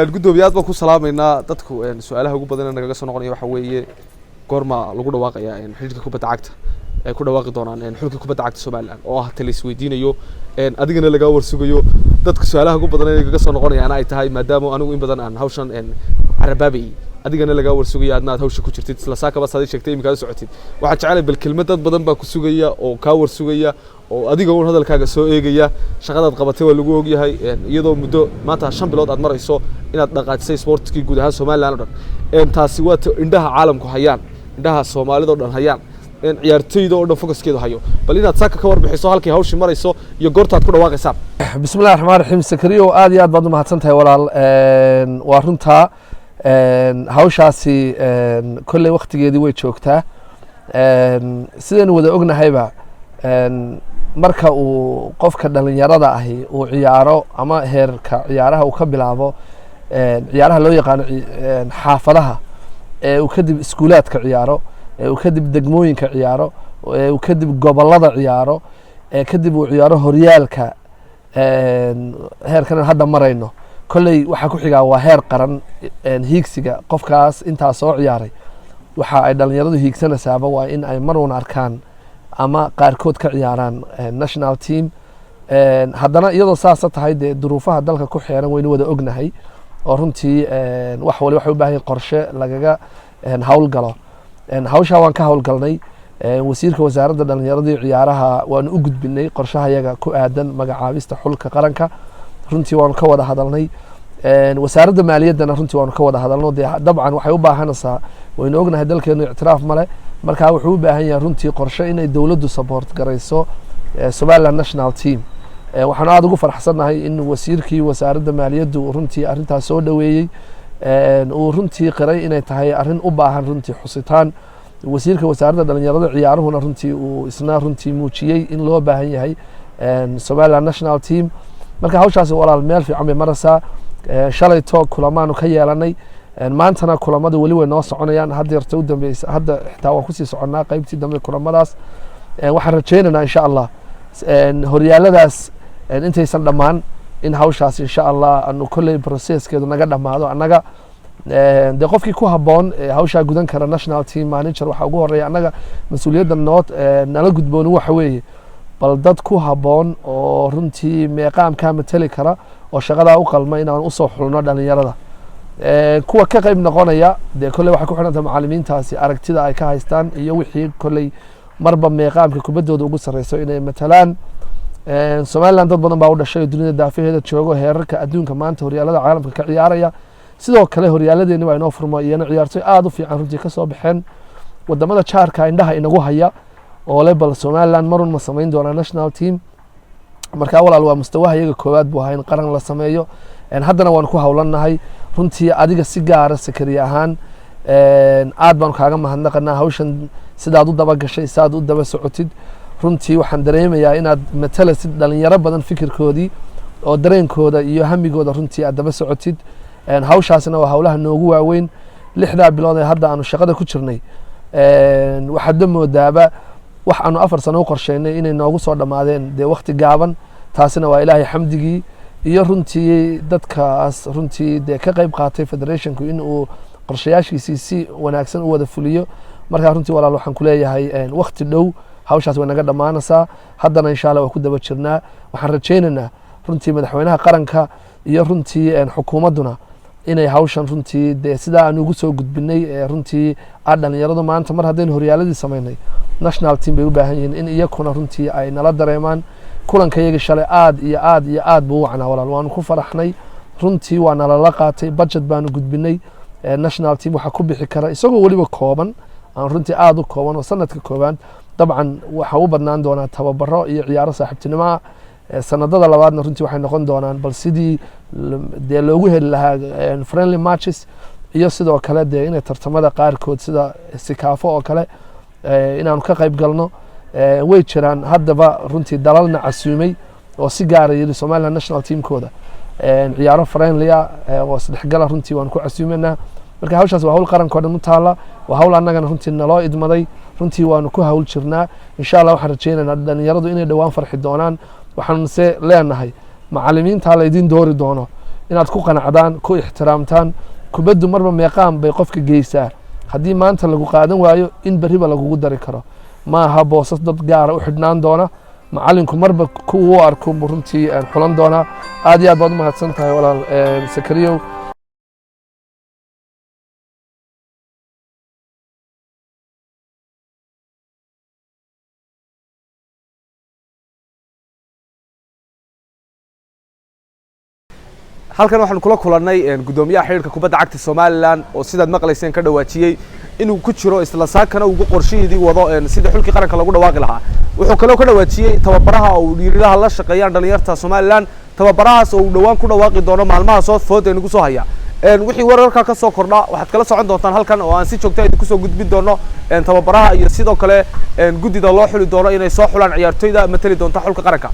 gudoomiyaad baan ku salaameynaa dadku su'aalaha ugu badan naga soo noqonaya waxa weeye goorma lagu dhawaaqaya xilka kubadda cagta ay ku dhawaaqi doonaan xilka kubadda cagta Soomaaliland oo ah talis weydiinayo adigana laga warsugayo dadka su'aalaha ugu badan naga soo noqonayaan ay tahay maadaama anigu in badan aan hawshan Carababi adigana laga warsugayo aadna hawsha ku jirtid isla saaka bas hadii sheegtay imika socotid waxa jecel bal kelmad dad badan baa ku sugaya oo ka warsugaya oo adiga uu hadalkaaga soo eegaya shaqadaad qabatay waa lagu og yahay iyadoo muddo maanta 5 bilood aad marayso inaad dhaqaajisay sportkii guud ahaan Soomaaliland oo dhan taasi waa indhaha caalamku hayaan indhaha Soomaalida oo dhan hayaan ciyaartooyda oo dhan focuskeedu hayo bal inaad saaka ka warbixiso halkii hawshii marayso iyo goortaad ku dhawaaqaysaan bismillaahir rahmaanir rahiim sakariyo aad iyo aad baad u mahadsantahay walaal waa runta hawshaasi kulli waqtigeedii way joogtaa sideen wada ognahayba marka uu qofka dhalinyarada ahi uu ciyaaro ama heerka ciyaaraha uu ka bilaabo ciyaaraha loo yaqaan xaafadaha uu kadib iskuulaadka ciyaaro uu kadib degmooyinka ciyaaro uu kadib gobolada ciyaaro kadib uu ciyaaro horyaalka heerkan hadda marayno kolley waxa ku xigaa waa heer qaran hiigsiga qofkaas inta soo ciyaaray waxa ay dhalinyaradu hiigsanaysaaba waa in ay mar wan arkaan ama qaarkood ka ciyaaraan national team haddana iyadoo saas tahay de duruufaha dalka ku xeeran waynu wada ognahay oo runtii wax wali waxa u baahan qorshe lagaga hawl galo hawsha waan ka hawl galnay wasiirka wasaaradda dhalinyarada ciyaaraha waan u gudbinay qorshaha yaga ku aadan magacaabista xulka qaranka runtii waan ka wada hadalnay wasaaradda maaliyadana runtii waan ka wada hadalno dabcan waxay u baahanaysaa waynu ognahay dalkeenu ictiraaf male marka wuxuu u baahan yahay runtii qorshe inay dawladdu support garayso Somaliland national team waxaan aad ugu faraxsanahay in wasiirkii wasaaradda maaliyaddu runtii arintaas soo dhaweeyay uu runtii qiray inay tahay arin u baahan runtii xusitaan wasiirka wasaaradda dhalinyarada ciyaaruhuna runtii uu isna runtii muujiyay in loo baahan yahay Somaliland national team marka hawshaasi walaal meel fiican bay maraysaa shalay kulamaanu ka yeelanay maantana kulamada wali way noo soconayaan hadda u dambeeyay hadda xitaa waan ku sii soconaa qaybtii dambe kulamadaas waxaan rajaynaynaa insha Allah horyaaladaas intaysan dhamaan in hawshaas insha Allah aanu kulay processkeedu naga dhamaado anaga de qofkii ku haboon hawsha gudan kara national team manager waxa ugu horeeya anaga mas'uuliyadda nala gudboon waxa weeye bal dad ku haboon oo runtii meeqaamka matali kara oo shaqada u qalma inaan u soo xulno dhalinyarada kuwa ka qayb noqonaya de kulay waxa ku xiranta macallimiintaasi aragtida ay ka haystaan iyo wixii kulay marba meeqaamka kubaddooda ugu sareyso inay matalaan Somaliland dad badan baa u dhashay dunida daafaheeda joogo heerarka adduunka maanta horyaalada caalamka ka ciyaaraya sidoo kale horyaaladeena waa inoo furmo iyana ciyaartoy aad u fiican runtii ka soo baxeen wadamada jaarka indhaha inagu haya oo level Somaliland marun ma sameyn doona national team marka walaal waa mustawaha iyaga koowaad buu ahayn qaran la sameeyo haddana waan ku hawlanahay runtii adiga si gaar ah sakariya ahaan aad baan kaaga mahadnaqanaa hawshan sidaad u daba gashay sidaad u daba socotid runtii waxaan dareemayaa inaad matalasid dhalinyaro badan fikirkoodii oo dareenkooda iyo hamigooda runtii aad daba socotid hawshaasna waa hawlaha noogu waaweyn 6 bilood ee hadda aanu shaqada ku jirnay waxaad moodaaba wax aanu 4 sano u qorsheynay inay noogu soo dhamaadeen de waqti gaaban taasina waa ilaahay xamdigii iyo runtii dadkaas runtii de ka qayb qaatay federationku in uu qorshayaashiisii si wanaagsan u wada fuliyo marka runtii walaal waxaan ku leeyahay waqti dhow hawshaas way naga dhamaanaysaa haddana insha Allah waa ku daba jirnaa waxaan rajaynaynaa runtii madaxweynaha qaranka iyo runtii xukuumaduna inay hawshan runtii de sida aan ugu soo gudbinay runtii dhalinyaradu maanta mar haddeen horyaaladii sameynay national team bay u baahan yihiin in iyakuna runtii ay nala dareemaan kulankayaga shalay aad buu wacnaa walaal waan ku faraxnay runtii waa nala qaatay budget baanu gudbinay national team waxa ku bixi kara isagoo waliba kooban aan runtii aad u kooban oo sanadka kooban dabcan waxa u badnaan doonaa tababaro iyo ciyaaro saaxiibtinimo sanadada labaadna runtii waxay noqon doonaan bal sidii de loogu heli lahaa friendly matches iyo sidoo kale de inay tartamada qaarkood sida sikaafo oo kale inaanu ka qayb galno way jiraan haddaba runtii dalalna casuumay oo si gaar ah Somaliland national teamkooda ciyaaro friendly oo isdhexgal runtii waan ku casuumeynaa marka hawshaas waa hawl qaranka dhan u taala waa hawl annagana runtii naloo idmaday runtii waanu ku hawl jirnaa insha Allah waxaan rajaynaynaa dhalinyaradu inay dhawaan farxi doonaan waxaan se leenahay macallimiinta la idin doori doono inaad ku qanacdaan ku ixtiraamtaan kubaddu marba meeqaan bay qofka geysaa haddii maanta lagu qaadan waayo in berriba lagugu dari karo ma aha boosas dad gaara u xidhnaan doona macallinku marba kuwa u arko buu runtii xulan doonaa aad iyo aad baad u mahadsan tahay walaal Sakariyow halkan waxaan kula kulannay gudoomiyaha xiriirka kubadda cagta Soomaaliland oo sidaad maqlayseen ka dhawaajiyay inuu ku jiro isla saakana ugu qorsheeyay wado sida xulki qaranka lagu dhawaaqi lahaa wuxuu kale oo ka dhawaajiyay tababaraha oo dhiirilaha la shaqeeyaan dhalinyarta Soomaaliland tababarahaas oo dhawaan ku dhawaaqi doono maalmaha soo food ee nagu soo haya wixii wararka ka soo kordha waxaad kala socon doontaan halkan oo aan si joogto ah ku soo gudbin doono tababaraha iyo sidoo kale gudida loo xuli doono inay soo xulaan ciyaartoyda matali doonta xulka qaranka